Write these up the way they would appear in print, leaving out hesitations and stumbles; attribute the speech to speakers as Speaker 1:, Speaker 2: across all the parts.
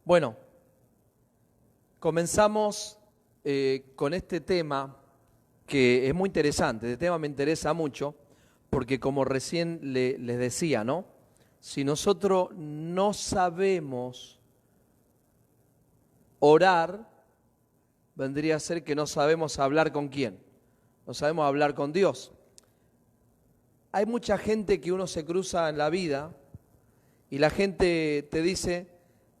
Speaker 1: Bueno, comenzamos con este tema que es muy interesante. Este tema me interesa mucho porque, como recién les decía, ¿no? Si nosotros no sabemos orar, vendría a ser que no sabemos hablar con quién. No sabemos hablar con Dios. Hay mucha gente que uno se cruza en la vida y la gente te dice,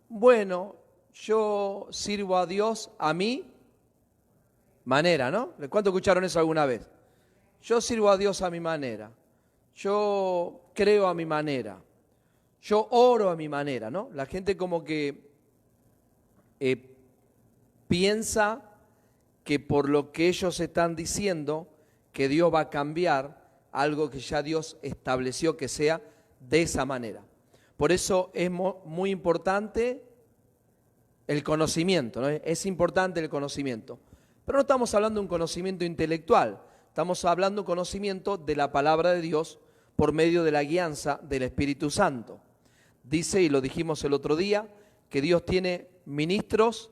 Speaker 1: bueno, yo sirvo a Dios a mi manera, ¿no? ¿Cuánto escucharon eso alguna vez? Yo sirvo a Dios a mi manera. Yo creo a mi manera. Yo oro a mi manera, ¿no? La gente como que piensa que por lo que ellos están diciendo, que Dios va a cambiar algo que ya Dios estableció que sea de esa manera. Por eso es muy importante el conocimiento, ¿no? Es importante el conocimiento. Pero no estamos hablando de un conocimiento intelectual, estamos hablando de un conocimiento de la palabra de Dios por medio de la guianza del Espíritu Santo. Dice, y lo dijimos el otro día, que Dios tiene ministros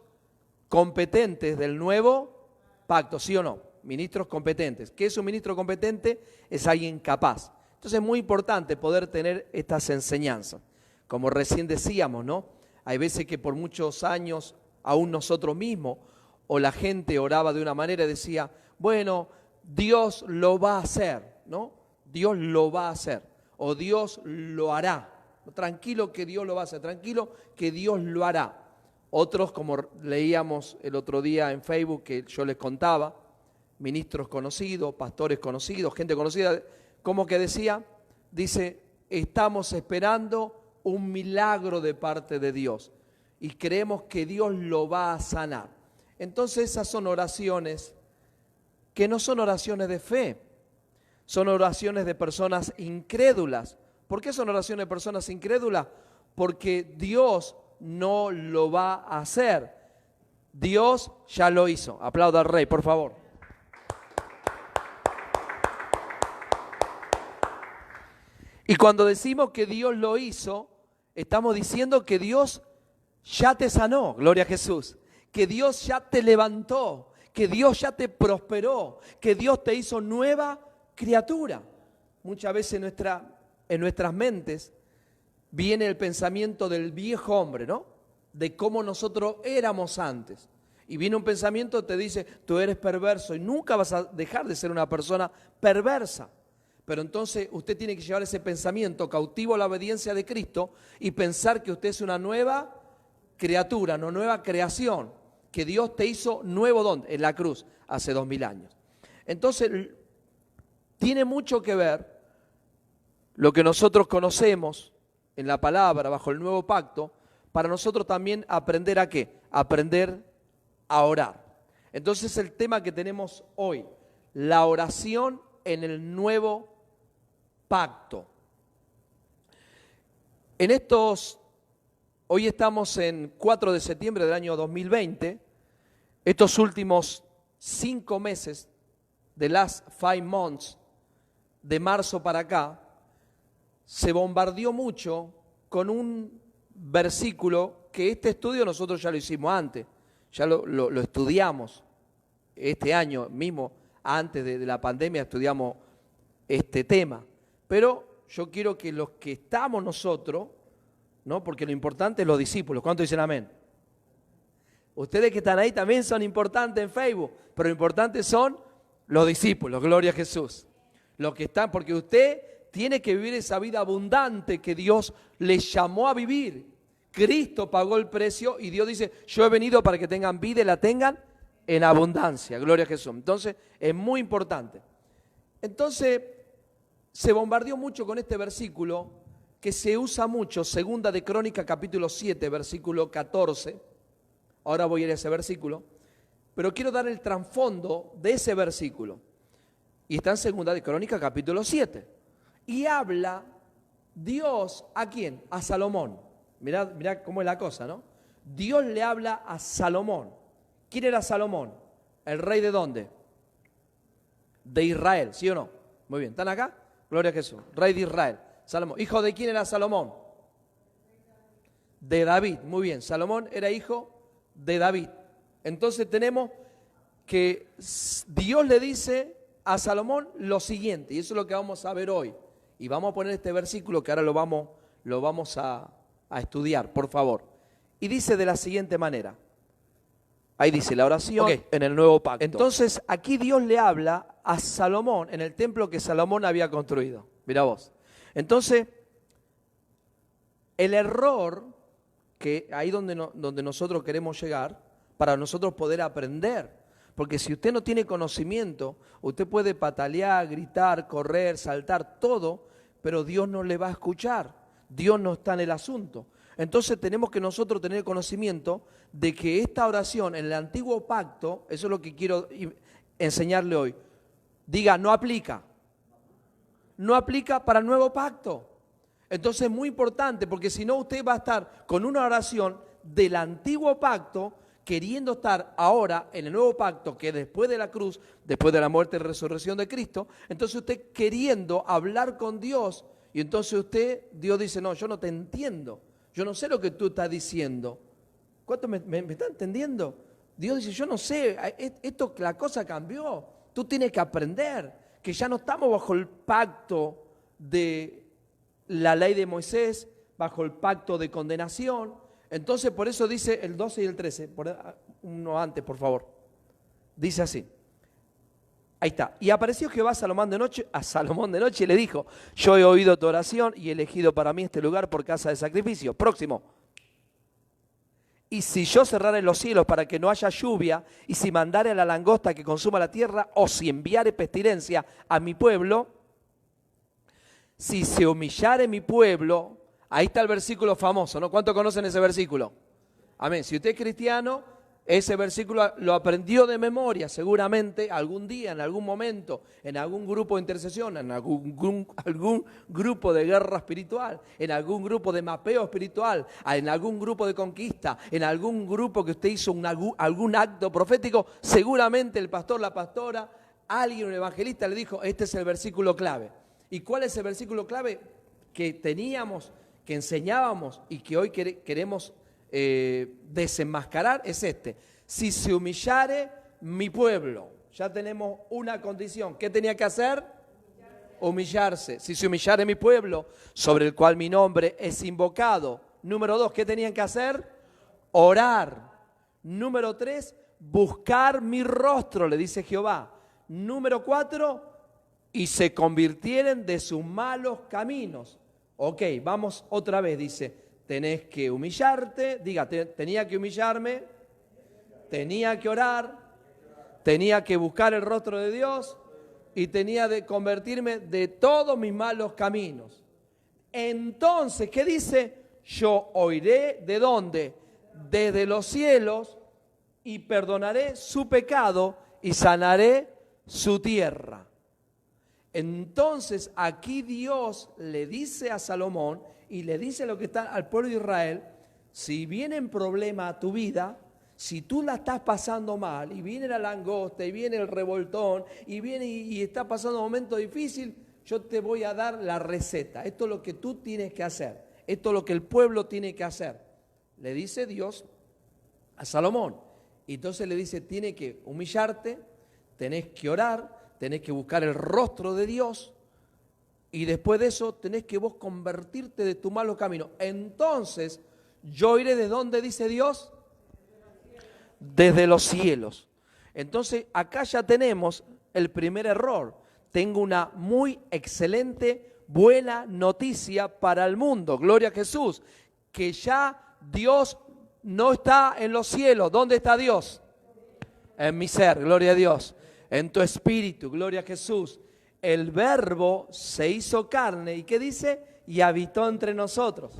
Speaker 1: competentes del nuevo pacto, ¿sí o no? Ministros competentes. ¿Qué es un ministro competente? Es alguien capaz. Entonces es muy importante poder tener estas enseñanzas. Como recién decíamos, ¿no? Hay veces que por muchos años, aún nosotros mismos, o la gente oraba de una manera y decía, bueno, Dios lo va a hacer, ¿no? Dios lo va a hacer, o Dios lo hará. Tranquilo que Dios lo va a hacer, tranquilo que Dios lo hará. Otros, como leíamos el otro día en Facebook, que yo les contaba, ministros conocidos, pastores conocidos, gente conocida, como que dice, estamos esperando un milagro de parte de Dios y creemos que Dios lo va a sanar. Entonces esas son oraciones que no son oraciones de fe, son oraciones de personas incrédulas. ¿Por qué son oraciones de personas incrédulas? Porque Dios no lo va a hacer. Dios ya lo hizo. Aplauda al Rey, por favor. Y cuando decimos que Dios lo hizo, estamos diciendo que Dios ya te sanó, gloria a Jesús, que Dios ya te levantó, que Dios ya te prosperó, que Dios te hizo nueva criatura. Muchas veces en nuestras mentes viene el pensamiento del viejo hombre, ¿no? De cómo nosotros éramos antes. Y viene un pensamiento que te dice, tú eres perverso y nunca vas a dejar de ser una persona perversa. Pero entonces usted tiene que llevar ese pensamiento cautivo a la obediencia de Cristo y pensar que usted es una nueva criatura, una nueva creación, que Dios te hizo nuevo ¿dónde? En la cruz, hace 2000 años. Entonces, tiene mucho que ver lo que nosotros conocemos en la palabra, bajo el nuevo pacto, para nosotros también aprender ¿a qué? Aprender a orar. Entonces, el tema que tenemos hoy, la oración en el nuevo pacto. Hoy estamos en 4 de septiembre del año 2020, estos últimos 5 meses, the last 5 months, de marzo para acá, se bombardeó mucho con un versículo que este estudio nosotros ya lo hicimos antes, ya lo estudiamos este año mismo, antes de la pandemia estudiamos este tema. Pero yo quiero que los que estamos nosotros, ¿no? Porque lo importante es los discípulos. ¿Cuántos dicen amén? Ustedes que están ahí también son importantes en Facebook, pero lo importante son los discípulos, gloria a Jesús. Los que están, porque usted tiene que vivir esa vida abundante que Dios les llamó a vivir. Cristo pagó el precio y Dios dice, yo he venido para que tengan vida y la tengan en abundancia, gloria a Jesús. Entonces, es muy importante. Entonces, se bombardeó mucho con este versículo que se usa mucho, segunda de Crónica, capítulo 7, versículo 14. Ahora voy a ir a ese versículo, pero quiero dar el trasfondo de ese versículo. Y está en segunda de Crónica, capítulo 7. Y habla Dios, ¿a quién? A Salomón. Mirá cómo es la cosa, ¿no? Dios le habla a Salomón. ¿Quién era Salomón? ¿El rey de dónde? De Israel, ¿sí o no? Muy bien, ¿están acá? Gloria a Jesús. Rey de Israel. Salomón. ¿Hijo de quién era Salomón? de David. Muy bien, Salomón era hijo de David. Entonces tenemos que Dios le dice a Salomón lo siguiente, y eso es lo que vamos a ver hoy. Y vamos a poner este versículo que ahora lo vamos a estudiar, por favor. Y dice de la siguiente manera. Ahí dice la oración en el nuevo pacto. Entonces aquí Dios le habla a Salomón en el templo que Salomón había construido. Mira vos. Entonces, el error, que ahí donde nosotros queremos llegar, para nosotros poder aprender. Porque si usted no tiene conocimiento, usted puede patalear, gritar, correr, saltar, todo, pero Dios no le va a escuchar. Dios no está en el asunto. Entonces tenemos que nosotros tener conocimiento de que esta oración en el antiguo pacto, eso es lo que quiero enseñarle hoy, diga, no aplica. No aplica para el nuevo pacto. Entonces es muy importante, porque si no usted va a estar con una oración del antiguo pacto, queriendo estar ahora en el nuevo pacto, que después de la cruz, después de la muerte y resurrección de Cristo, entonces usted queriendo hablar con Dios, y entonces Dios dice, no, yo no te entiendo, yo no sé lo que tú estás diciendo. ¿Cuánto me está entendiendo? Dios dice, yo no sé, la cosa cambió, tú tienes que aprender, que ya no estamos bajo el pacto de la ley de Moisés, bajo el pacto de condenación. Entonces, por eso dice el 12 y el 13, uno antes, por favor. Dice así. Ahí está. Y apareció Jehová a Salomón de noche y le dijo, yo he oído tu oración y he elegido para mí este lugar por casa de sacrificio. Próximo. Y si yo cerrare los cielos para que no haya lluvia, y si mandare a la langosta que consuma la tierra, o si enviare pestilencia a mi pueblo, si se humillare mi pueblo. Ahí está el versículo famoso, ¿no? ¿Cuántos conocen ese versículo? Amén. Si usted es cristiano, ese versículo lo aprendió de memoria, seguramente algún día, en algún momento, en algún grupo de intercesión, en algún grupo de guerra espiritual, en algún grupo de mapeo espiritual, en algún grupo de conquista, en algún grupo que usted hizo algún acto profético, seguramente el pastor, la pastora, alguien, un evangelista le dijo, este es el versículo clave. ¿Y cuál es el versículo clave que teníamos, que enseñábamos y que hoy queremos desenmascarar? Es este: si se humillare mi pueblo. Ya tenemos una condición. ¿Qué tenía que hacer? Humillarse. Si se humillare mi pueblo, sobre el cual mi nombre es invocado. Número 2, ¿qué tenían que hacer? Orar. Número 3, buscar mi rostro, le dice Jehová. Número 4, y se convirtieren de sus malos caminos. Ok, vamos otra vez, dice, tenés que humillarte, diga, tenía que humillarme, tenía que orar, tenía que buscar el rostro de Dios y tenía que convertirme de todos mis malos caminos. Entonces, ¿qué dice? Yo oiré, ¿de dónde? Desde los cielos, y perdonaré su pecado y sanaré su tierra. Entonces aquí Dios le dice a Salomón y le dice lo que está al pueblo de Israel: si viene en problema a tu vida, si tú la estás pasando mal y viene la langosta y viene el revoltón y viene y está pasando un momento difícil, yo te voy a dar la receta. Esto es lo que tú tienes que hacer, esto es lo que el pueblo tiene que hacer, le dice Dios a Salomón. Y entonces le dice, tienes que humillarte, tenés que orar, tenés que buscar el rostro de Dios, y después de eso tenés que vos convertirte de tu malo camino. Entonces yo iré, ¿de dónde dice Dios? Desde los cielos. Entonces acá ya tenemos el primer error. Tengo una muy excelente, buena noticia para el mundo, gloria a Jesús, que ya Dios no está en los cielos. ¿Dónde está Dios? En mi ser, gloria a Dios. En tu espíritu, gloria a Jesús. El Verbo se hizo carne, ¿y qué dice? Y habitó entre nosotros.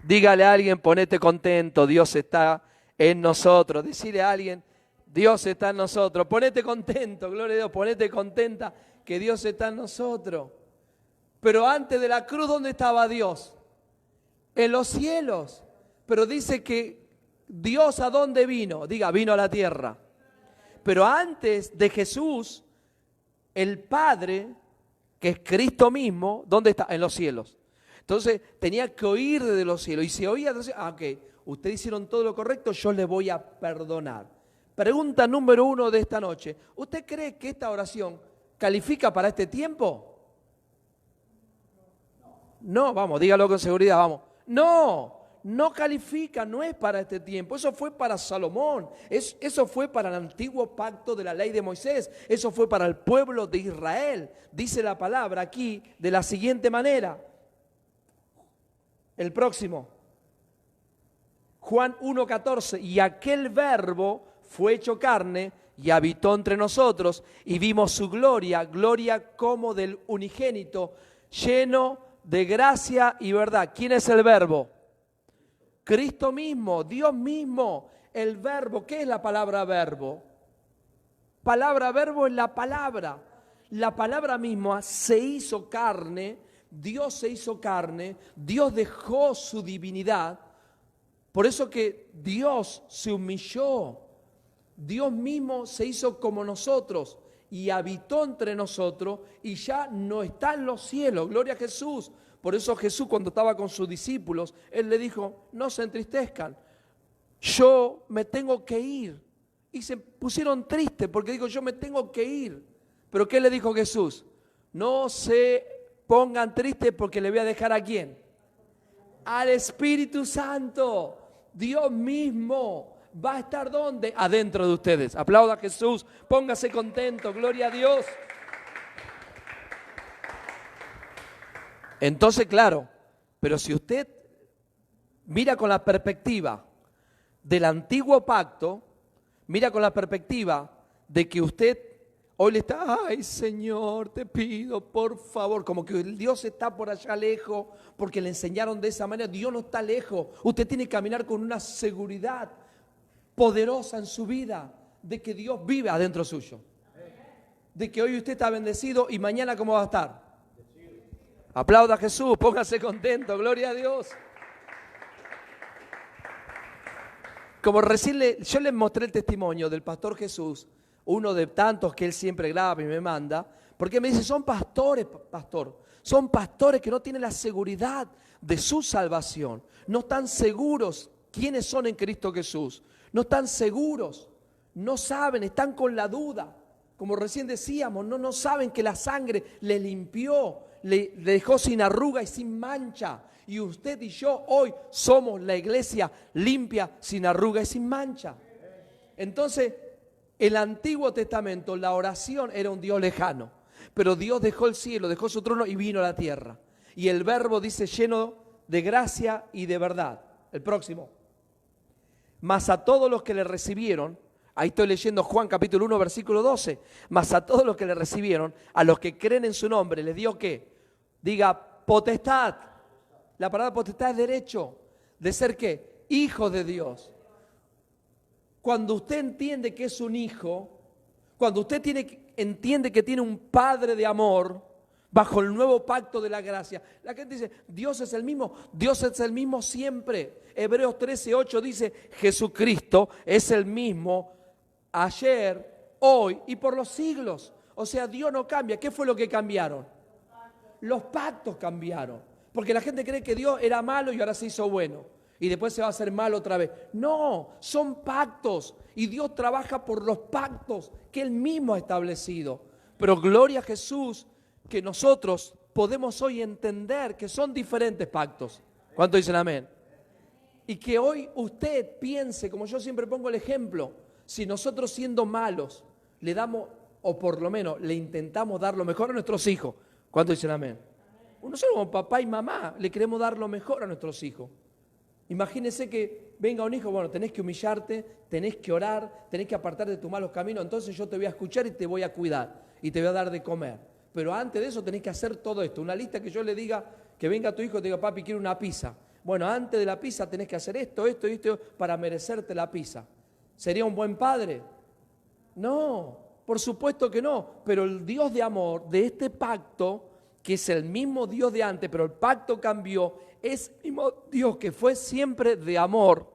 Speaker 1: Dígale a alguien, ponete contento, Dios está en nosotros. Decile a alguien, Dios está en nosotros. Ponete contento, gloria a Dios, ponete contenta que Dios está en nosotros. Pero antes de la cruz, ¿dónde estaba Dios? En los cielos. Pero dice que Dios, ¿a dónde vino? Diga, vino a la tierra. Pero antes de Jesús, el Padre, que es Cristo mismo, ¿dónde está? En los cielos. Entonces tenía que oír desde los cielos. Y si oía desde los cielos, ok, ustedes hicieron todo lo correcto, yo les voy a perdonar. Pregunta número 1 de esta noche. ¿Usted cree que esta oración califica para este tiempo? No, vamos, dígalo con seguridad, vamos. No califica, no es para este tiempo. Eso fue para Salomón, eso fue para el antiguo pacto de la ley de Moisés, eso fue para el pueblo de Israel. Dice la palabra aquí de la siguiente manera. El próximo, Juan 1:14, y aquel verbo fue hecho carne y habitó entre nosotros y vimos su gloria, gloria como del unigénito, lleno de gracia y verdad. ¿Quién es el verbo? Cristo mismo, Dios mismo, el verbo. ¿Qué es la palabra verbo? Palabra verbo es la palabra misma se hizo carne, Dios se hizo carne, Dios dejó su divinidad, por eso que Dios se humilló, Dios mismo se hizo como nosotros y habitó entre nosotros y ya no está en los cielos, gloria a Jesús. Por eso Jesús, cuando estaba con sus discípulos, Él le dijo, no se entristezcan, yo me tengo que ir. Y se pusieron tristes porque dijo, yo me tengo que ir. Pero ¿qué le dijo Jesús? No se pongan tristes porque le voy a dejar ¿a quién? Al Espíritu Santo. Dios mismo va a estar ¿dónde? Adentro de ustedes. Aplauda a Jesús, póngase contento, gloria a Dios. Entonces, claro, pero si usted mira con la perspectiva del antiguo pacto, mira con la perspectiva de que usted hoy le está, ay Señor, te pido por favor, como que Dios está por allá lejos, porque le enseñaron de esa manera. Dios no está lejos, usted tiene que caminar con una seguridad poderosa en su vida, de que Dios vive adentro suyo, de que hoy usted está bendecido y mañana ¿cómo va a estar? Aplauda a Jesús, póngase contento, gloria a Dios. Como recién yo les mostré el testimonio del pastor Jesús, uno de tantos que él siempre graba y me manda, porque me dice, son pastores, pastor, son pastores que no tienen la seguridad de su salvación, no están seguros quiénes son en Cristo Jesús, no están seguros, no saben, están con la duda, como recién decíamos, no saben que la sangre le limpió, le dejó sin arruga y sin mancha. Y usted y yo hoy somos la iglesia limpia, sin arruga y sin mancha. Entonces, el Antiguo Testamento, la oración era un Dios lejano. Pero Dios dejó el cielo, dejó su trono y vino a la tierra. Y el verbo dice lleno de gracia y de verdad. El próximo. Mas a todos los que le recibieron, ahí estoy leyendo Juan capítulo 1 versículo 12, mas a todos los que le recibieron, a los que creen en su nombre, les dio ¿qué? Diga potestad. La palabra potestad es derecho de ser ¿qué? Hijo de Dios. Cuando usted entiende que es un hijo, cuando usted entiende que tiene un padre de amor, bajo el nuevo pacto de la gracia, la gente dice, Dios es el mismo siempre. Hebreos 13:8 dice, Jesucristo es el mismo ayer, hoy y por los siglos. O sea, Dios no cambia. ¿Qué fue lo que cambiaron? Los pactos cambiaron. Porque la gente cree que Dios era malo y ahora se hizo bueno. Y después se va a hacer malo otra vez. No, son pactos. Y Dios trabaja por los pactos que Él mismo ha establecido. Pero gloria a Jesús que nosotros podemos hoy entender que son diferentes pactos. ¿Cuántos dicen amén? Y que hoy usted piense, como yo siempre pongo el ejemplo, si nosotros siendo malos le damos, o por lo menos le intentamos dar lo mejor a nuestros hijos. ¿Cuántos dicen amén? Nosotros como papá y mamá le queremos dar lo mejor a nuestros hijos. Imagínense que venga un hijo, bueno, tenés que humillarte, tenés que orar, tenés que apartarte de tus malos caminos, entonces yo te voy a escuchar y te voy a cuidar y te voy a dar de comer. Pero antes de eso tenés que hacer todo esto, una lista que yo le diga, que venga tu hijo y te diga, papi, quiero una pizza. Bueno, antes de la pizza tenés que hacer esto para merecerte la pizza. ¿Sería un buen padre? No, por supuesto que no, pero el Dios de amor de este pacto, que es el mismo Dios de antes, pero el pacto cambió, es el mismo Dios que fue siempre de amor.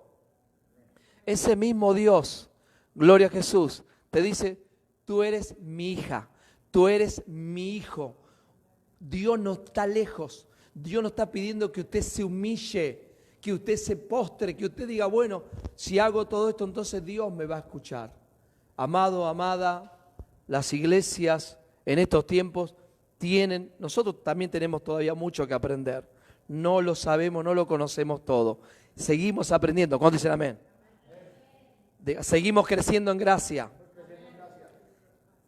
Speaker 1: Ese mismo Dios, gloria a Jesús, te dice, tú eres mi hija, tú eres mi hijo. Dios no está lejos. Dios no está pidiendo que usted se humille, que usted se postre, que usted diga, bueno, si hago todo esto, entonces Dios me va a escuchar. Amado, amada, las iglesias en estos tiempos nosotros también tenemos todavía mucho que aprender. No lo sabemos, no lo conocemos todo. Seguimos aprendiendo. ¿Cuántos dicen amén? Seguimos creciendo en gracia.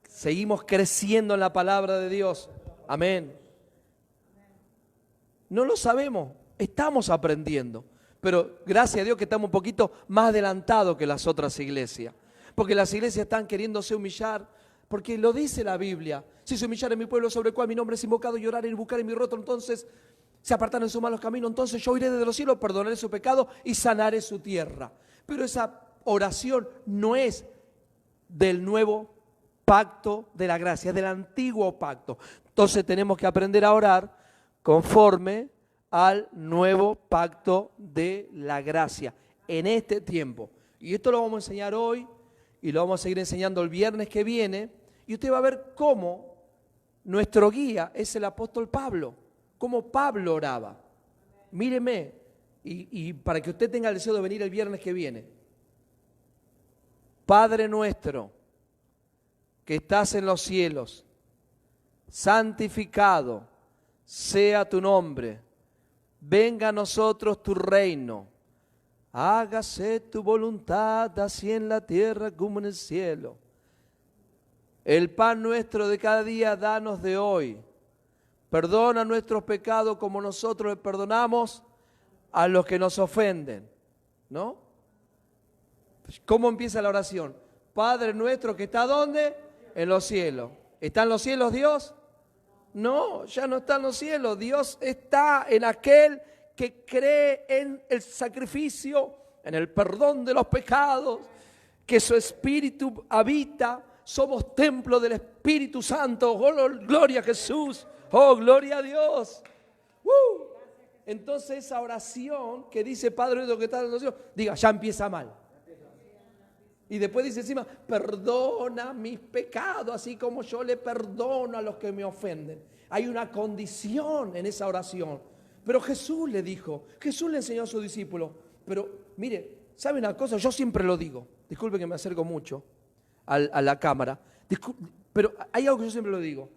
Speaker 1: Seguimos creciendo en la palabra de Dios. Amén. No lo sabemos, estamos aprendiendo. Pero gracias a Dios que estamos un poquito más adelantados que las otras iglesias. Porque las iglesias están queriéndose humillar, porque lo dice la Biblia. Si se humillara en mi pueblo sobre el cual mi nombre es invocado, llorar y buscar en mi rostro, entonces se apartaron de sus malos caminos, entonces yo iré desde los cielos, perdonaré su pecado y sanaré su tierra. Pero esa oración no es del nuevo pacto de la gracia, es del antiguo pacto. Entonces tenemos que aprender a orar conforme al nuevo pacto de la gracia en este tiempo. Y esto lo vamos a enseñar hoy y lo vamos a seguir enseñando el viernes que viene. Y usted va a ver cómo nuestro guía es el apóstol Pablo, cómo Pablo oraba. Míreme, y para que usted tenga el deseo de venir el viernes que viene. Padre nuestro, que estás en los cielos, santificado sea tu nombre, venga a nosotros tu reino, hágase tu voluntad, así en la tierra como en el cielo. El pan nuestro de cada día, danos de hoy. Perdona nuestros pecados como nosotros le perdonamos a los que nos ofenden, ¿no? ¿Cómo empieza la oración? Padre nuestro que está ¿dónde? En los cielos. ¿Está en los cielos Dios? No, ya no está en los cielos. Dios está en aquel que cree en el sacrificio, en el perdón de los pecados, que su Espíritu habita. Somos templo del Espíritu Santo. Oh, gloria a Jesús. Oh, gloria a Dios. Entonces esa oración que dice Padre nuestro que está en los cielos, diga, ya empieza mal. Y después dice encima, perdona mis pecados, así como yo le perdono a los que me ofenden. Hay una condición en esa oración. Pero Jesús le dijo, Jesús le enseñó a sus discípulos. Pero mire, ¿sabe una cosa? Yo siempre lo digo. Disculpe que me acerco mucho a la cámara. Pero hay algo que yo siempre lo digo.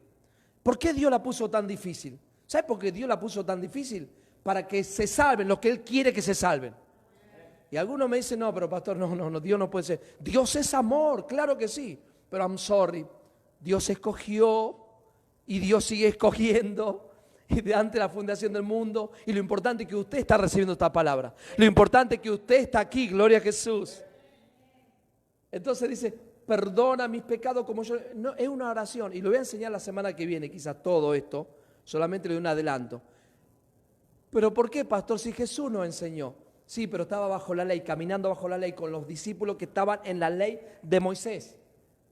Speaker 1: ¿Por qué Dios la puso tan difícil? ¿Sabe por qué Dios la puso tan difícil? Para que se salven los que Él quiere que se salven. Y algunos me dicen, no, pero pastor, no, Dios no puede ser. Dios es amor, claro que sí. Pero I'm sorry, Dios escogió y Dios sigue escogiendo y de antes de la fundación del mundo. Y lo importante es que usted está recibiendo esta palabra. Lo importante es que usted está aquí, gloria a Jesús. Entonces dice, perdona mis pecados como yo. No, es una oración y lo voy a enseñar la semana que viene, quizás todo esto. Solamente le doy un adelanto. ¿Pero por qué, pastor? Si Jesús nos enseñó. Sí, pero estaba bajo la ley, caminando bajo la ley con los discípulos que estaban en la ley de Moisés.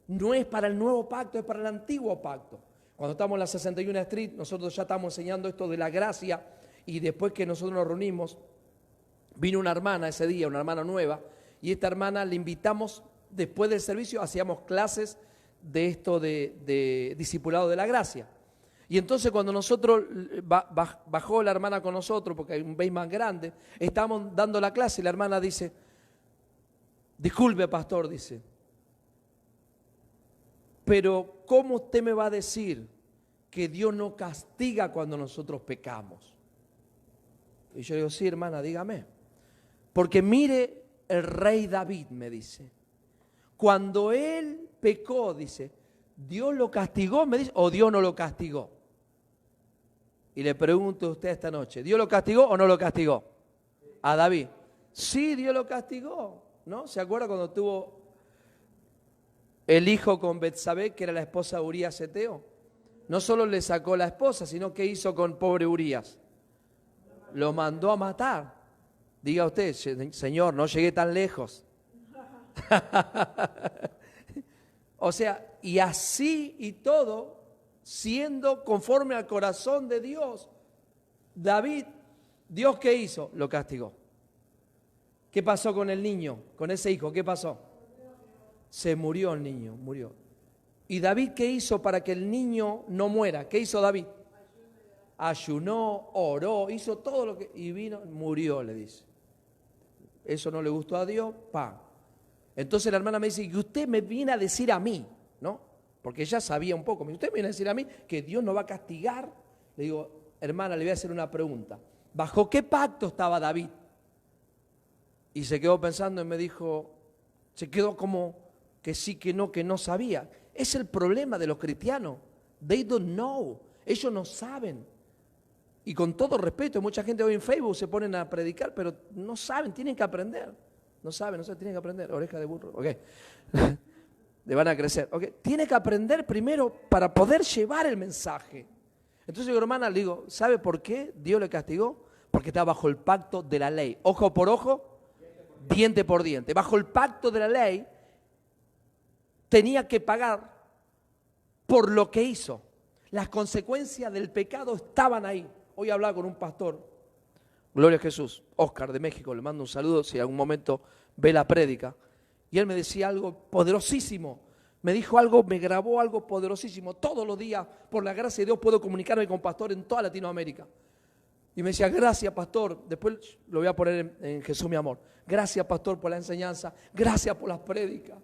Speaker 1: No es para el nuevo pacto, es para el antiguo pacto. Cuando estamos en la 61 Street, nosotros ya estamos enseñando esto de la gracia y después que nosotros nos reunimos, vino una hermana ese día, una hermana nueva, y esta hermana le invitamos, después del servicio, hacíamos clases de esto de discipulado de la gracia. Y entonces cuando nosotros, bajó la hermana con nosotros, porque hay un base más grande, estábamos dando la clase y la hermana dice, disculpe pastor, dice, pero ¿cómo usted me va a decir que Dios no castiga cuando nosotros pecamos? Y yo digo, sí hermana, dígame. Porque mire el rey David, me dice, cuando él pecó, dice, ¿Dios lo castigó? Me dice, ¿o Dios no lo castigó? Y le pregunto a usted esta noche, ¿Dios lo castigó o no lo castigó? A David. Sí, Dios lo castigó, ¿no? ¿Se acuerda cuando tuvo el hijo con Betsabé, que era la esposa de Urías Eteo? No solo le sacó la esposa, sino que hizo con pobre Urías. Lo mandó a matar. Diga usted, Señor, no llegué tan lejos. O sea, y así y todo, siendo conforme al corazón de Dios, David, ¿Dios qué hizo? Lo castigó. ¿Qué pasó con el niño? Con ese hijo, ¿qué pasó? Se murió el niño, murió. ¿Y David qué hizo para que el niño no muera? ¿Qué hizo David? Ayunó, oró, hizo todo lo que... Y vino, murió, le dice. Eso no le gustó a Dios, ¡pam! Entonces la hermana me dice, y usted me viene a decir a mí, ¿no? Porque ella sabía un poco. Usted me viene a decir a mí que Dios no va a castigar. Le digo, hermana, le voy a hacer una pregunta. ¿Bajo qué pacto estaba David? Y se quedó pensando y me dijo, se quedó como que sí, que no sabía. Es el problema de los cristianos. They don't know. Ellos no saben. Y con todo respeto, mucha gente hoy en Facebook se ponen a predicar, pero no saben, tienen que aprender. No saben, tienen que aprender. Oreja de burro, ok. Le van a crecer, ok. Tiene que aprender primero para poder llevar el mensaje. Entonces digo, hermana, le digo, ¿sabe por qué Dios le castigó? Porque está bajo el pacto de la ley. Ojo por ojo, diente por diente. Bajo el pacto de la ley, tenía que pagar por lo que hizo. Las consecuencias del pecado estaban ahí. Hoy hablaba con un pastor, gloria a Jesús, Oscar de México, le mando un saludo si en algún momento ve la prédica. Y él me decía algo poderosísimo. Me dijo algo, me grabó algo poderosísimo. Todos los días, por la gracia de Dios, puedo comunicarme con pastores en toda Latinoamérica. Y me decía, gracias, pastor. Después lo voy a poner en Jesús, mi amor. Gracias, pastor, por la enseñanza. Gracias por las prédicas.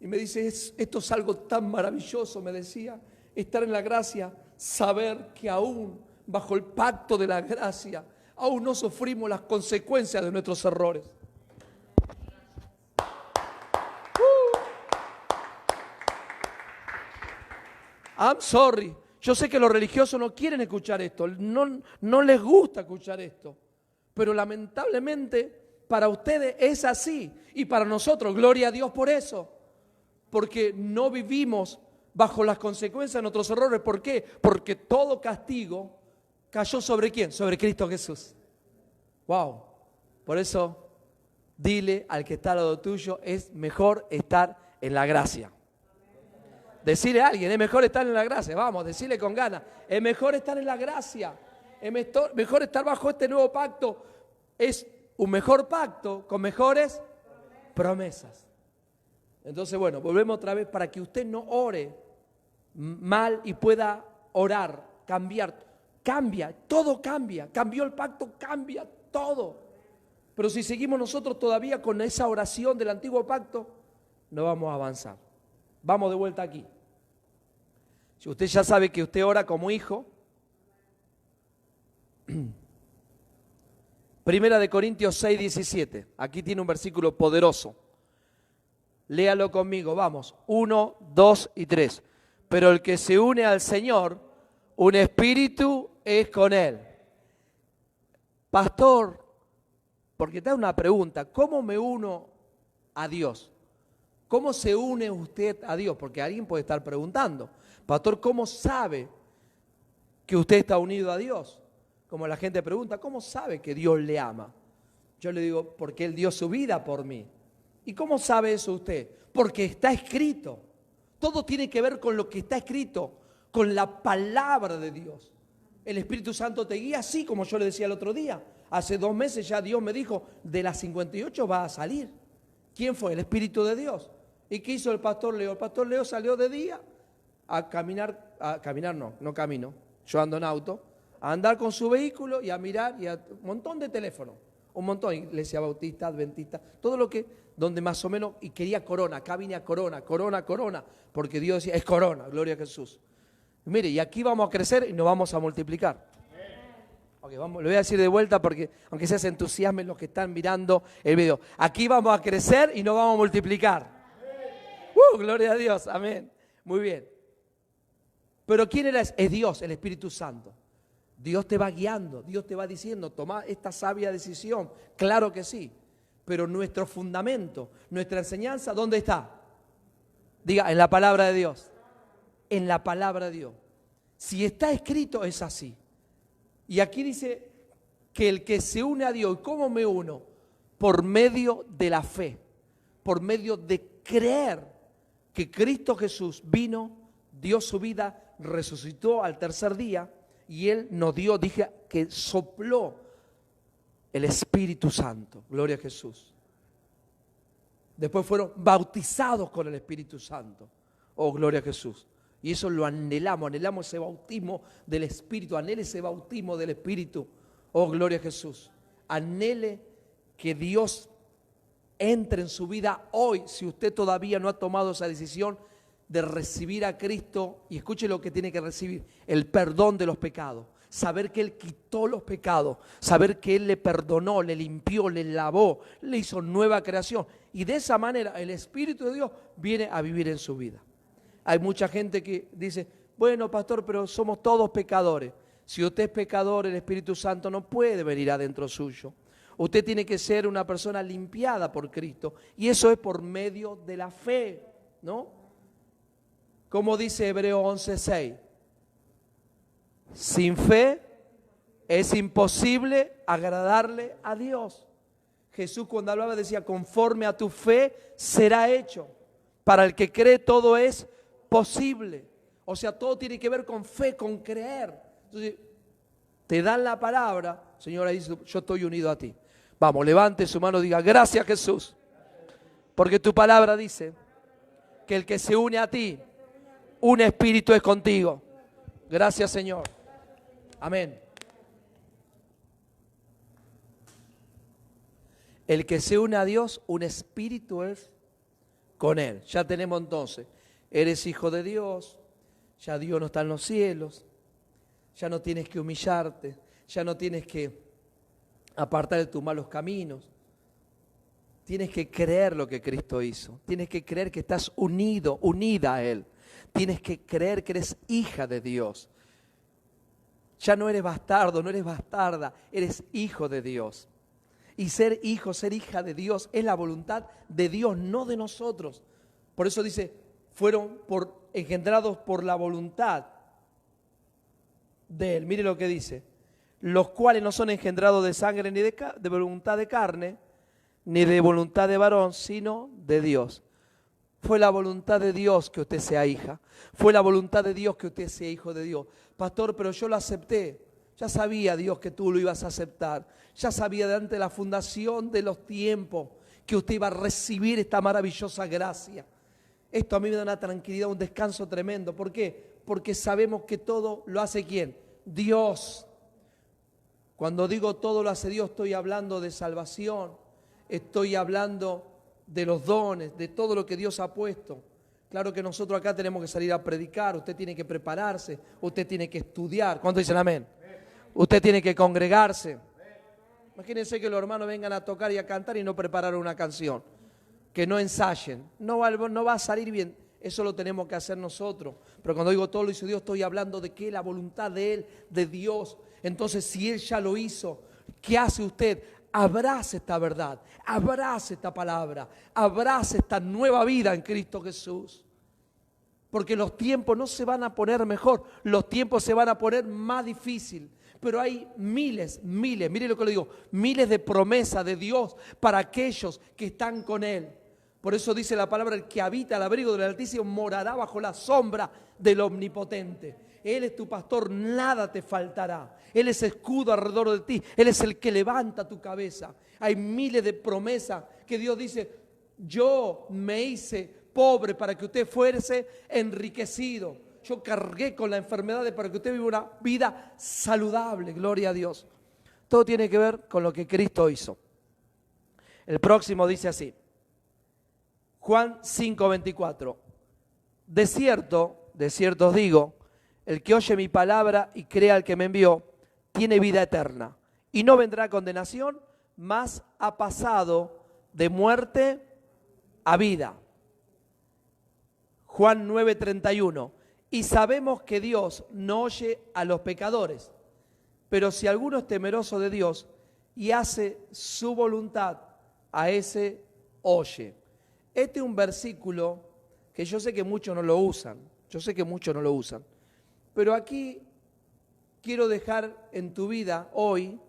Speaker 1: Y me dice, esto es algo tan maravilloso, me decía, estar en la gracia, saber que aún bajo el pacto de la gracia, aún no sufrimos las consecuencias de nuestros errores. I'm sorry. Yo sé que los religiosos no quieren escuchar esto, no les gusta escuchar esto, pero lamentablemente para ustedes es así y para nosotros, gloria a Dios por eso. Porque no vivimos bajo las consecuencias de nuestros errores. ¿Por qué? Porque todo castigo cayó ¿sobre quién? Sobre Cristo Jesús. Wow. Por eso, dile al que está al lado tuyo, es mejor estar en la gracia. Decirle a alguien, es mejor estar en la gracia. Vamos, decirle con ganas, es mejor estar en la gracia. Es mejor estar bajo este nuevo pacto. Es un mejor pacto con mejores promesas. Entonces, bueno, volvemos otra vez para que usted no ore mal y pueda orar, cambiar. Cambia, todo cambia. Cambió el pacto, cambia todo. Pero si seguimos nosotros todavía con esa oración del antiguo pacto, no vamos a avanzar. Vamos de vuelta aquí. Si usted ya sabe que usted ora como hijo, Primera de Corintios 6, 17. Aquí tiene un versículo poderoso. Léalo conmigo, vamos. 1, 2 y 3. Pero el que se une al Señor, un espíritu es con Él. Pastor, porque te da una pregunta, ¿cómo me uno a Dios? ¿Cómo se une usted a Dios? Porque alguien puede estar preguntando, pastor, ¿cómo sabe que usted está unido a Dios? Como la gente pregunta, ¿cómo sabe que Dios le ama? Yo le digo, porque Él dio su vida por mí. ¿Y cómo sabe eso usted? Porque está escrito. Todo tiene que ver con lo que está escrito, con la palabra de Dios. El Espíritu Santo te guía así, como yo le decía el otro día. Hace 2 meses ya Dios me dijo, de las 58 va a salir. ¿Quién fue? El Espíritu de Dios. ¿Y qué hizo el pastor Leo? El pastor Leo salió de día a caminar, no camino, yo ando en auto, a andar con su vehículo y a mirar y a un montón de teléfonos. Un montón, iglesia bautista, adventista, todo lo que, donde más o menos, y quería corona, acá vine a corona, porque Dios decía, es corona, gloria a Jesús. Mire, y aquí vamos a crecer y nos vamos a multiplicar. Okay, vamos, lo voy a decir de vuelta porque, aunque se entusiasmen los que están mirando el video, aquí vamos a crecer y nos vamos a multiplicar. Gloria a Dios, amén. Muy bien. Pero ¿quién era? Es Dios, el Espíritu Santo. Dios te va guiando, Dios te va diciendo, toma esta sabia decisión. Claro que sí, pero nuestro fundamento, nuestra enseñanza, ¿dónde está? Diga, en la palabra de Dios. En la palabra de Dios. Si está escrito, es así. Y aquí dice que el que se une a Dios, ¿cómo me uno? Por medio de la fe, por medio de creer que Cristo Jesús vino, dio su vida, resucitó al tercer día, y Él nos dio, dije, que sopló el Espíritu Santo. Gloria a Jesús. Después fueron bautizados con el Espíritu Santo. Oh, gloria a Jesús. Y eso lo anhelamos ese bautismo del Espíritu, anhele ese bautismo del Espíritu. Oh, gloria a Jesús. Anhele que Dios entre en su vida hoy, si usted todavía no ha tomado esa decisión de recibir a Cristo, y escuche lo que tiene que recibir: el perdón de los pecados, saber que Él quitó los pecados, saber que Él le perdonó, le limpió, le lavó, le hizo nueva creación, y de esa manera el Espíritu de Dios viene a vivir en su vida. Hay mucha gente que dice: bueno, pastor, pero somos todos pecadores. Si usted es pecador, el Espíritu Santo no puede venir adentro suyo. Usted tiene que ser una persona limpiada por Cristo, y eso es por medio de la fe, ¿no? Como dice Hebreos 11:6, sin fe es imposible agradarle a Dios. Jesús, cuando hablaba, decía: conforme a tu fe será hecho. Para el que cree todo es posible. O sea, todo tiene que ver con fe, con creer. Entonces, te dan la palabra, Señor, dice: yo estoy unido a ti. Vamos, levante su mano y diga: gracias, Jesús, porque tu palabra dice que el que se une a ti, un espíritu es contigo. Gracias, Señor. Amén. El que se une a Dios, un espíritu es con Él. Ya tenemos entonces: eres hijo de Dios, ya Dios no está en los cielos, ya no tienes que humillarte, ya no tienes que apartar de tus malos caminos. Tienes que creer lo que Cristo hizo, tienes que creer que estás unido, unida a Él. Tienes que creer que eres hija de Dios. Ya no eres bastardo, no eres bastarda, eres hijo de Dios. Y ser hijo, ser hija de Dios es la voluntad de Dios, no de nosotros. Por eso dice: fueron engendrados por la voluntad de Él. Mire lo que dice: los cuales no son engendrados de sangre ni de voluntad de carne, ni de voluntad de varón, sino de Dios. Fue la voluntad de Dios que usted sea hija. Fue la voluntad de Dios que usted sea hijo de Dios. Pastor, pero yo lo acepté. Ya sabía Dios que tú lo ibas a aceptar. Ya sabía de antes de la fundación de los tiempos que usted iba a recibir esta maravillosa gracia. Esto a mí me da una tranquilidad, un descanso tremendo. ¿Por qué? Porque sabemos que todo lo hace ¿quién? Dios. Cuando digo todo lo hace Dios, estoy hablando de salvación. Estoy hablando de los dones, de todo lo que Dios ha puesto. Claro que nosotros acá tenemos que salir a predicar, usted tiene que prepararse, usted tiene que estudiar. ¿Cuántos dicen amén? Usted tiene que congregarse. Imagínense que los hermanos vengan a tocar y a cantar y no prepararon una canción, que no ensayen, no va a salir bien. Eso lo tenemos que hacer nosotros. Pero cuando digo todo lo hizo Dios, estoy hablando de que la voluntad de Él, de Dios. Entonces, si Él ya lo hizo, ¿qué hace usted? Abrace esta verdad, abrace esta palabra, abrace esta nueva vida en Cristo Jesús. Porque los tiempos no se van a poner mejor, los tiempos se van a poner más difícil. Pero hay miles, mire lo que le digo, miles de promesas de Dios para aquellos que están con Él. Por eso dice la palabra: el que habita al abrigo del Altísimo morará bajo la sombra del Omnipotente. Él es tu pastor, nada te faltará. Él es escudo alrededor de ti. Él es el que levanta tu cabeza. Hay miles de promesas que Dios dice: yo me hice pobre para que usted fuese enriquecido. Yo cargué con la enfermedad para que usted viva una vida saludable. Gloria a Dios. Todo tiene que ver con lo que Cristo hizo. El próximo dice así: Juan 5:24. De cierto os digo, el que oye mi palabra y crea al que me envió, tiene vida eterna, y no vendrá a condenación, mas ha pasado de muerte a vida. Juan 9:31. Y sabemos que Dios no oye a los pecadores, pero si alguno es temeroso de Dios y hace su voluntad, a ese oye. Este es un versículo que yo sé que muchos no lo usan, pero aquí quiero dejar en tu vida hoy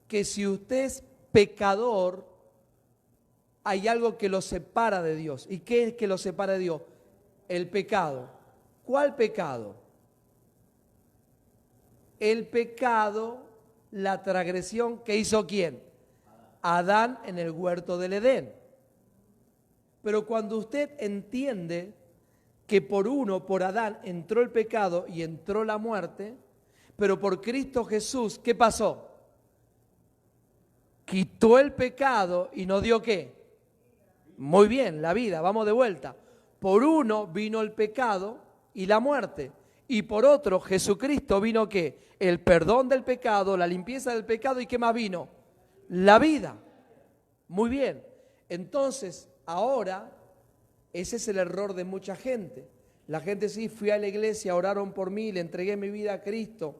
Speaker 1: que si usted es pecador, hay algo que lo separa de Dios. ¿Y qué es que lo separa de Dios? El pecado. ¿Cuál pecado? El pecado, la transgresión que hizo ¿quién? Adán en el huerto del Edén. Pero cuando usted entiende que por uno, por Adán, entró el pecado y entró la muerte, pero por Cristo Jesús, ¿qué pasó? Quitó el pecado y nos dio ¿qué? Muy bien, la vida, vamos de vuelta. Por uno vino el pecado y la muerte. Y por otro, Jesucristo vino ¿qué? El perdón del pecado, la limpieza del pecado. ¿Y qué más vino? La vida. Muy bien. Entonces, ahora, ese es el error de mucha gente. La gente sí, fui a la iglesia, oraron por mí, le entregué mi vida a Cristo.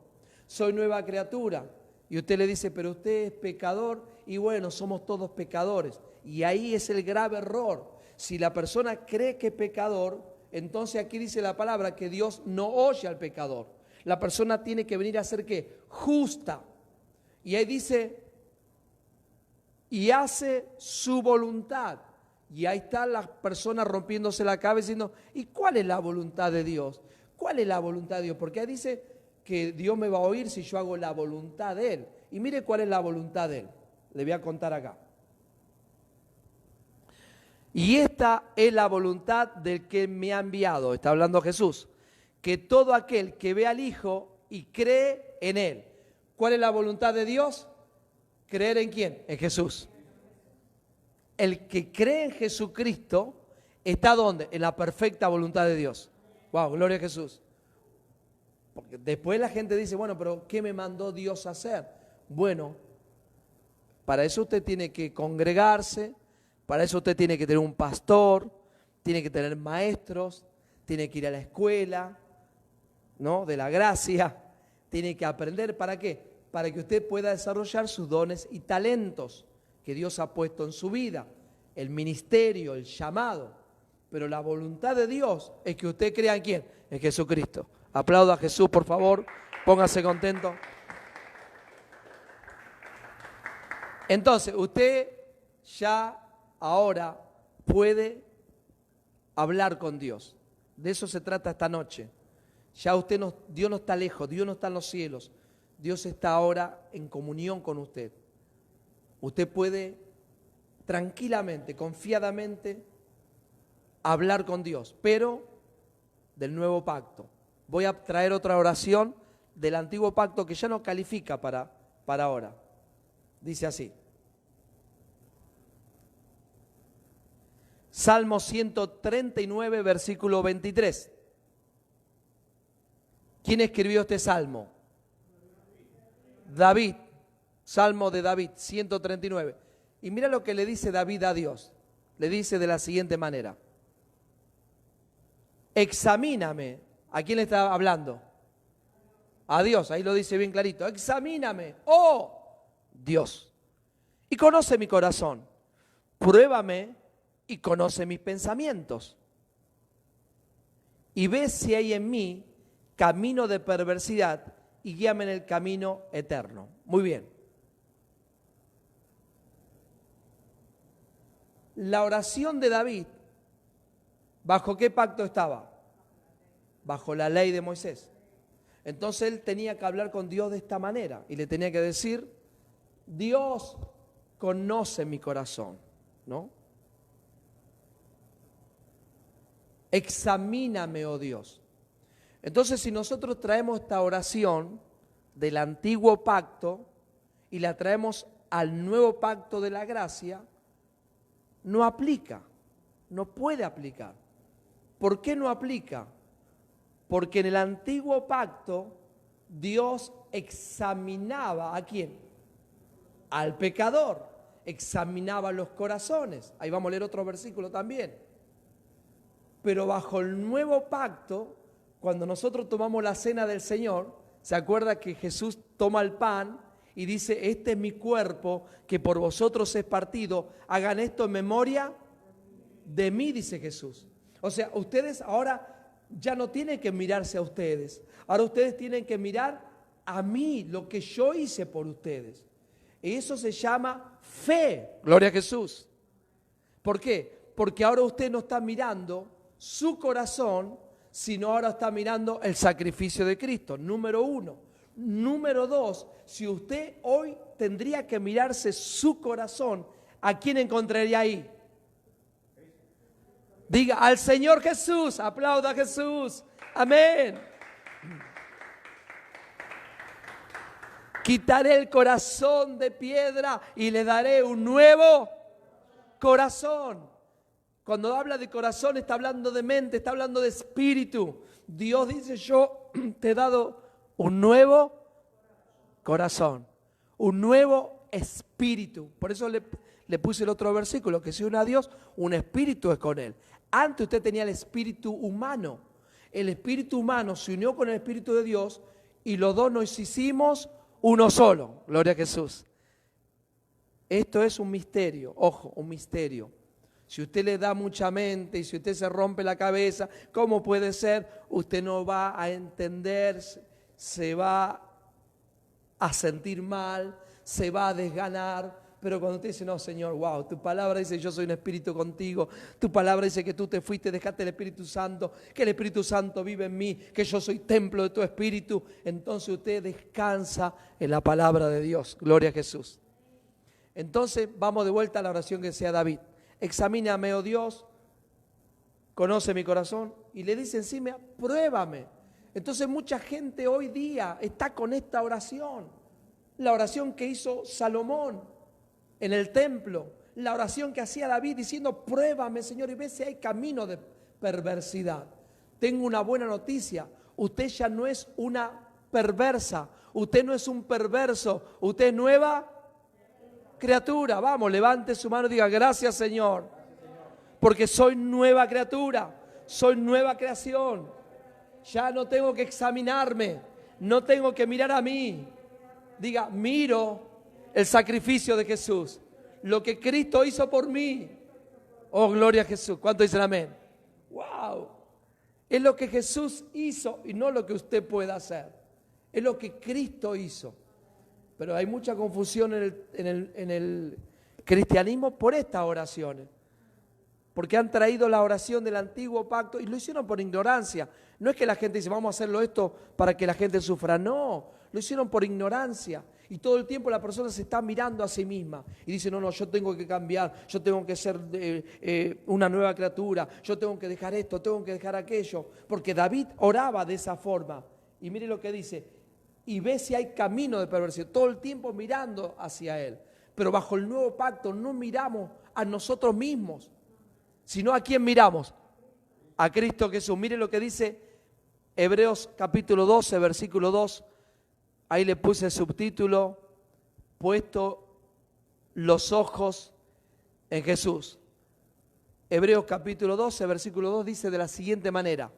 Speaker 1: Soy nueva criatura. Y usted le dice, pero usted es pecador. Y bueno, somos todos pecadores. Y ahí es el grave error. Si la persona cree que es pecador, entonces aquí dice la palabra que Dios no oye al pecador. La persona tiene que venir a ser ¿qué? Justa. Y ahí dice, y hace su voluntad. Y ahí está la persona rompiéndose la cabeza diciendo, ¿y cuál es la voluntad de Dios? ¿Cuál es la voluntad de Dios? Porque ahí dice que Dios me va a oír si yo hago la voluntad de Él. Y mire cuál es la voluntad de Él. Le voy a contar acá. Y esta es la voluntad del que me ha enviado, está hablando Jesús, que todo aquel que ve al Hijo y cree en Él. ¿Cuál es la voluntad de Dios? ¿Creer en quién? En Jesús. El que cree en Jesucristo está ¿dónde? En la perfecta voluntad de Dios. Wow, gloria a Jesús. Porque después la gente dice, bueno, pero ¿qué me mandó Dios a hacer? Bueno, para eso usted tiene que congregarse. Para eso usted tiene que tener un pastor, tiene que tener maestros, tiene que ir a la escuela, ¿no? De la gracia, tiene que aprender. ¿Para qué? Para que usted pueda desarrollar sus dones y talentos que Dios ha puesto en su vida, el ministerio, el llamado. Pero la voluntad de Dios es que usted crea en ¿quién? En Jesucristo. Aplauda a Jesús, por favor, póngase contento. Entonces, usted ya ahora puede hablar con Dios. De eso se trata esta noche. Ya Dios no está lejos, Dios no está en los cielos. Dios está ahora en comunión con usted. Usted puede tranquilamente, confiadamente, hablar con Dios, pero del nuevo pacto. Voy a traer otra oración del antiguo pacto que ya no califica para ahora. Dice así. Salmo 139, versículo 23. ¿Quién escribió este salmo? David. Salmo de David, 139. Y mira lo que le dice David a Dios. Le dice de la siguiente manera. Examíname. ¿A quién le está hablando? A Dios, ahí lo dice bien clarito. Examíname, oh Dios, y conoce mi corazón. Pruébame y conoce mis pensamientos. Y ve si hay en mí camino de perversidad y guíame en el camino eterno. Muy bien. La oración de David, ¿bajo qué pacto estaba? Bajo la ley de Moisés. Entonces él tenía que hablar con Dios de esta manera y le tenía que decir, Dios conoce mi corazón, ¿no? Examíname, oh Dios. Entonces, si nosotros traemos esta oración del antiguo pacto y la traemos al nuevo pacto de la gracia, no aplica, no puede aplicar. ¿Por qué no aplica? Porque en el antiguo pacto Dios examinaba ¿a quién? Al pecador, examinaba los corazones. Ahí vamos a leer otro versículo también. Pero bajo el nuevo pacto, cuando nosotros tomamos la cena del Señor, ¿se acuerda que Jesús toma el pan y dice, este es mi cuerpo que por vosotros es partido, hagan esto en memoria de mí, dice Jesús? O sea, ustedes ahora ya no tienen que mirarse a ustedes, ahora ustedes tienen que mirar a mí, lo que yo hice por ustedes. Y eso se llama fe, gloria a Jesús. ¿Por qué? Porque ahora usted no está mirando su corazón, sino ahora está mirando el sacrificio de Cristo, número uno. Número dos, si usted hoy tendría que mirarse su corazón, ¿a quién encontraría ahí? Diga al Señor Jesús, aplauda a Jesús. Amén. Quitaré el corazón de piedra y le daré un nuevo corazón. Cuando habla de corazón está hablando de mente, está hablando de espíritu. Dios dice, yo te he dado un nuevo corazón, un nuevo espíritu. Por eso le puse el otro versículo, que si une a Dios, un espíritu es con Él. Antes usted tenía el espíritu humano. El espíritu humano se unió con el espíritu de Dios y los dos nos hicimos uno solo. Gloria a Jesús. Esto es un misterio, ojo, un misterio. Si usted le da mucha mente y si usted se rompe la cabeza, ¿cómo puede ser? Usted no va a entender, se va a sentir mal, se va a desganar. Pero cuando usted dice, no, Señor, wow, tu palabra dice, yo soy un espíritu contigo. Tu palabra dice que tú te fuiste, dejaste el Espíritu Santo, que el Espíritu Santo vive en mí, que yo soy templo de tu Espíritu. Entonces usted descansa en la palabra de Dios. Gloria a Jesús. Entonces vamos de vuelta a la oración que decía David. Examíname, oh Dios, conoce mi corazón. Y le dice encima, pruébame. Entonces mucha gente hoy día está con esta oración. La oración que hizo Salomón en el templo, la oración que hacía David diciendo, pruébame, Señor, y ve si hay camino de perversidad. Tengo una buena noticia, usted ya no es una perversa, usted no es un perverso, usted es nueva criatura. Vamos, levante su mano y diga, gracias, Señor, porque soy nueva criatura, soy nueva creación. Ya no tengo que examinarme, no tengo que mirar a mí. Diga, miro el sacrificio de Jesús, lo que Cristo hizo por mí. Oh, gloria a Jesús. ¿Cuánto dicen amén? ¡Wow! Es lo que Jesús hizo y no lo que usted pueda hacer. Es lo que Cristo hizo. Pero hay mucha confusión en el cristianismo por estas oraciones. Porque han traído la oración del antiguo pacto y lo hicieron por ignorancia. No es que la gente dice, vamos a hacerlo esto para que la gente sufra. No, lo hicieron por ignorancia. Y todo el tiempo la persona se está mirando a sí misma y dice, no, yo tengo que cambiar, yo tengo que ser una nueva criatura, yo tengo que dejar esto, tengo que dejar aquello. Porque David oraba de esa forma. Y mire lo que dice, y ve si hay camino de perversión, todo el tiempo mirando hacia Él. Pero bajo el nuevo pacto no miramos a nosotros mismos, sino a quién miramos, a Cristo Jesús. Mire lo que dice Hebreos capítulo 12, versículo 2. Ahí le puse el subtítulo, puesto los ojos en Jesús. Hebreos capítulo 12, versículo 2 dice de la siguiente manera,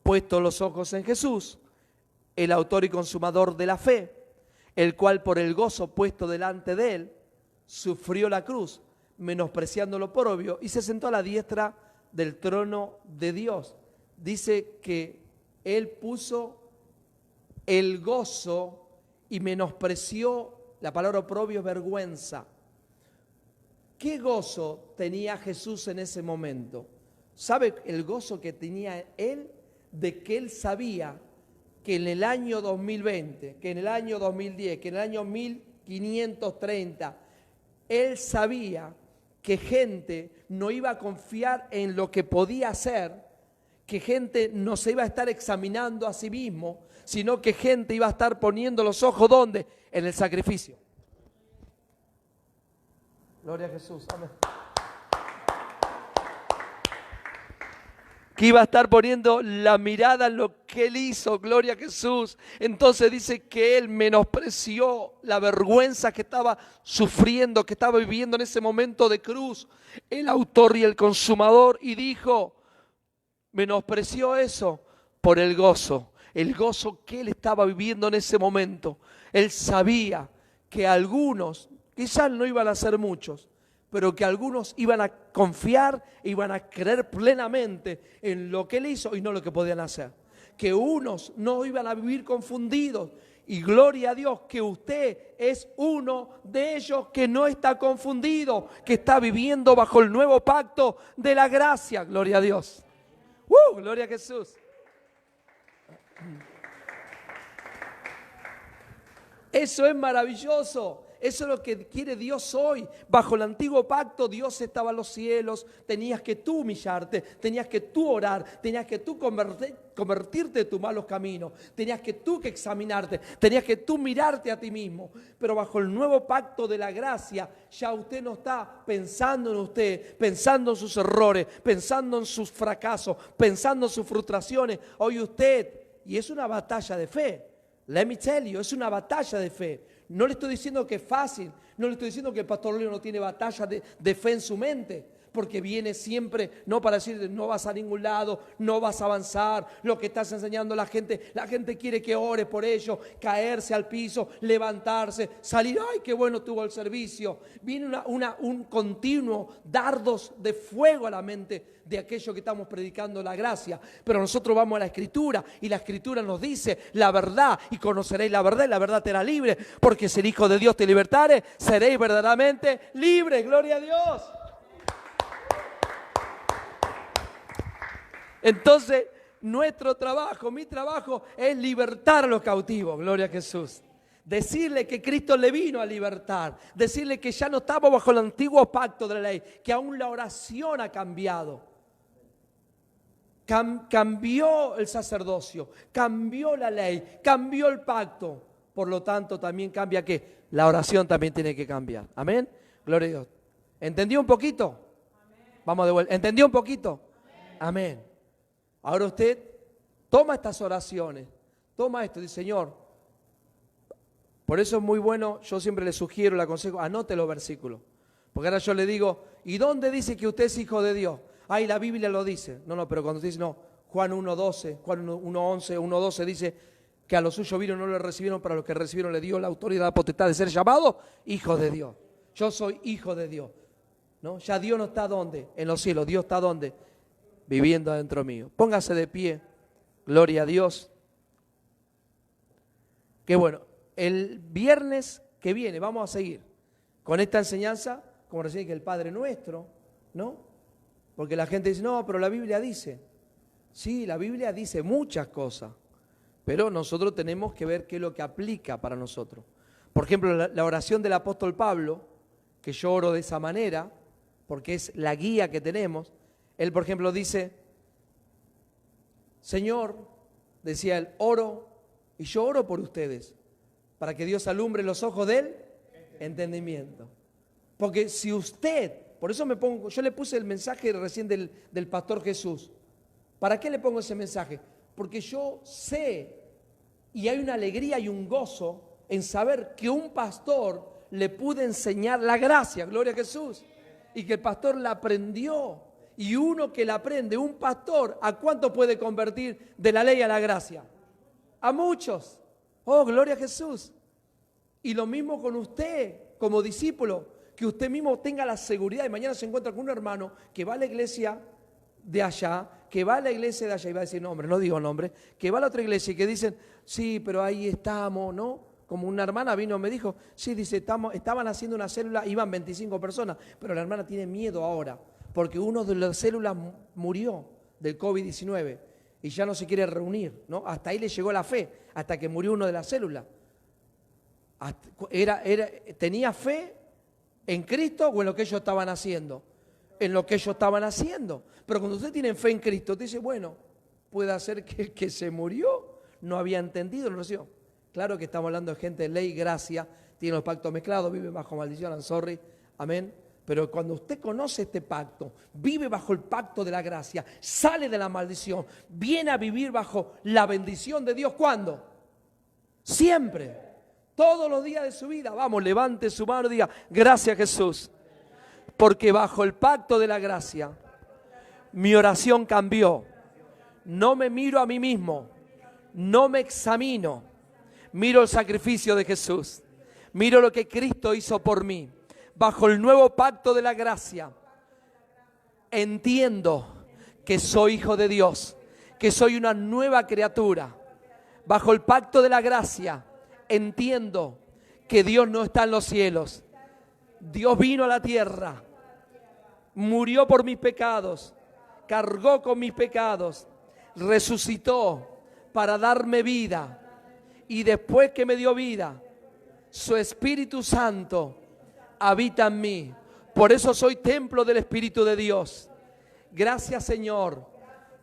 Speaker 1: puesto los ojos en Jesús, el autor y consumador de la fe, el cual por el gozo puesto delante de él, sufrió la cruz, menospreciando lo oprobio, y se sentó a la diestra del trono de Dios. Dice que él puso el gozo y menospreció, la palabra oprobio es vergüenza. ¿Qué gozo tenía Jesús en ese momento? ¿Sabe el gozo que tenía él? De que él sabía que en el año 2020, que en el año 2010, que en el año 1530, él sabía que gente no iba a confiar en lo que podía hacer, que gente no se iba a estar examinando a sí mismo, sino que gente iba a estar poniendo los ojos, ¿dónde? En el sacrificio. Gloria a Jesús, amén. Que iba a estar poniendo la mirada en lo que él hizo, gloria a Jesús. Entonces dice que él menospreció la vergüenza que estaba sufriendo, que estaba viviendo en ese momento de cruz, el autor y el consumador, y dijo, menospreció eso por el gozo que él estaba viviendo en ese momento. Él sabía que algunos, quizás no iban a ser muchos, pero que algunos iban a confiar, iban a creer plenamente en lo que él hizo y no lo que podían hacer. Que unos no iban a vivir confundidos. Y gloria a Dios que usted es uno de ellos que no está confundido, que está viviendo bajo el nuevo pacto de la gracia. Gloria a Dios. Gloria a Jesús. Eso es maravilloso. Eso es lo que quiere Dios hoy. Bajo el antiguo pacto Dios estaba en los cielos. Tenías que tú humillarte, tenías que tú orar, tenías que tú convertirte de tus malos caminos, tenías que tú examinarte, tenías que tú mirarte a ti mismo. Pero bajo el nuevo pacto de la gracia, ya usted no está pensando en usted, pensando en sus errores, pensando en sus fracasos, pensando en sus frustraciones. Hoy usted, y es una batalla de fe. Let me tell you, es una batalla de fe. No le estoy diciendo que es fácil, no le estoy diciendo que el pastor Leo no tiene batalla de fe en su mente, porque viene siempre, no para decir no vas a ningún lado, no vas a avanzar, lo que estás enseñando a la gente quiere que ores por ello, caerse al piso, levantarse, salir, ay qué bueno tuvo el servicio. Viene un continuo dardos de fuego a la mente de aquello que estamos predicando, la gracia. Pero nosotros vamos a la Escritura y la Escritura nos dice la verdad, y conoceréis la verdad y la verdad te hará libre, porque si el Hijo de Dios te libertare, seréis verdaderamente libres. Gloria a Dios. Entonces, nuestro trabajo, mi trabajo es libertar a los cautivos, gloria a Jesús. Decirle que Cristo le vino a libertar, decirle que ya no estamos bajo el antiguo pacto de la ley, que aún la oración ha cambiado. Cambió el sacerdocio, cambió la ley, cambió el pacto. Por lo tanto, también cambia ¿qué? La oración también tiene que cambiar. Amén. Gloria a Dios. ¿Entendió un poquito? Amén. Vamos de vuelta. ¿Entendió un poquito? Amén. Ahora usted toma estas oraciones, toma esto, dice Señor. Por eso es muy bueno, yo siempre le sugiero, le aconsejo, anote los versículos. Porque ahora yo le digo, ¿y dónde dice que usted es hijo de Dios? Ahí la Biblia lo dice. No, pero cuando usted dice, no, Juan 1:12, Juan 1:11, 1:12 dice que a los suyos vino no le recibieron, para los que recibieron le dio la autoridad, la potestad de ser llamado hijo de Dios. Yo soy hijo de Dios. ¿No? Ya Dios no está ¿dónde? En los cielos. Dios está ¿dónde? Viviendo adentro mío. Póngase de pie. Gloria a Dios. Qué bueno. El viernes que viene vamos a seguir con esta enseñanza, como recién que el Padre Nuestro, ¿no? Porque la gente dice, no, pero la Biblia dice. Sí, la Biblia dice muchas cosas, pero nosotros tenemos que ver qué es lo que aplica para nosotros. Por ejemplo, la oración del apóstol Pablo, que yo oro de esa manera, porque es la guía que tenemos. Él, por ejemplo, dice, Señor, decía él, oro, y yo oro por ustedes, para que Dios alumbre los ojos del entendimiento. Porque si usted, por eso yo le puse el mensaje recién del pastor Jesús. ¿Para qué le pongo ese mensaje? Porque yo sé, y hay una alegría y un gozo en saber que un pastor le pude enseñar la gracia, gloria a Jesús, y que el pastor la aprendió. Y uno que la aprende, un pastor, ¿a cuánto puede convertir de la ley a la gracia? A muchos. Oh, gloria a Jesús. Y lo mismo con usted, como discípulo, que usted mismo tenga la seguridad y mañana se encuentra con un hermano que va a la iglesia de allá, que va a la iglesia de allá, y va a decir nombre, no digo nombre, que va a la otra iglesia y que dicen, sí, pero ahí estamos, ¿no? Como una hermana vino y me dijo, sí, dice, estaban haciendo una célula, iban 25 personas, pero la hermana tiene miedo ahora, porque uno de las células murió del COVID-19 y ya no se quiere reunir, ¿no? Hasta ahí le llegó la fe, hasta que murió uno de las células. ¿Tenía fe en Cristo o en lo que ellos estaban haciendo? En lo que ellos estaban haciendo. Pero cuando usted tiene fe en Cristo, usted dice, bueno, puede ser que el que se murió no había entendido, no recibió. Claro que estamos hablando de gente de ley, gracia, tiene los pactos mezclados, vive bajo maldición, I'm sorry, amén. Pero cuando usted conoce este pacto, vive bajo el pacto de la gracia, sale de la maldición, viene a vivir bajo la bendición de Dios, ¿cuándo? Siempre, todos los días de su vida. Vamos, levante su mano y diga, gracias Jesús, porque bajo el pacto de la gracia, mi oración cambió. No me miro a mí mismo, no me examino, miro el sacrificio de Jesús, miro lo que Cristo hizo por mí. Bajo el nuevo pacto de la gracia, entiendo que soy hijo de Dios, que soy una nueva criatura. Bajo el pacto de la gracia, entiendo que Dios no está en los cielos. Dios vino a la tierra, murió por mis pecados, cargó con mis pecados, resucitó para darme vida. Y después que me dio vida, Su Espíritu Santo habita en mí. Por eso soy templo del Espíritu de Dios. Gracias, Señor,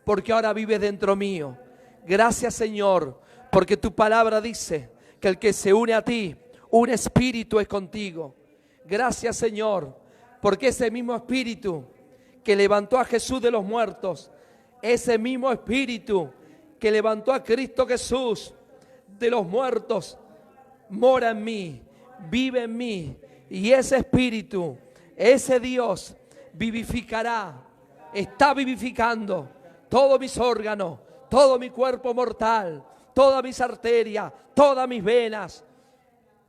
Speaker 1: porque ahora vives dentro mío. Gracias, Señor, porque tu palabra dice que el que se une a ti, un espíritu es contigo. Gracias, Señor, porque ese mismo espíritu que levantó a Jesús de los muertos, ese mismo espíritu que levantó a Cristo Jesús de los muertos, mora en mí, vive en mí. Y ese espíritu, ese Dios, vivificará, está vivificando todos mis órganos, todo mi cuerpo mortal, todas mis arterias, todas mis venas.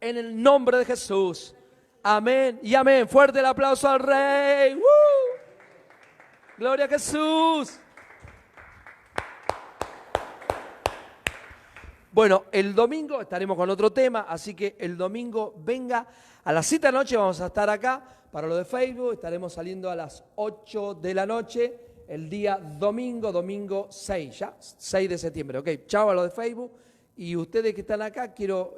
Speaker 1: En el nombre de Jesús. Amén y amén. Fuerte el aplauso al Rey. Gloria a Jesús. Bueno, el domingo estaremos con otro tema, así que el domingo venga a las 7 de la noche, vamos a estar acá para lo de Facebook, estaremos saliendo a las 8 de la noche, el día domingo 6, ¿ya? 6 de septiembre, ok, chao a lo de Facebook, y ustedes que están acá, quiero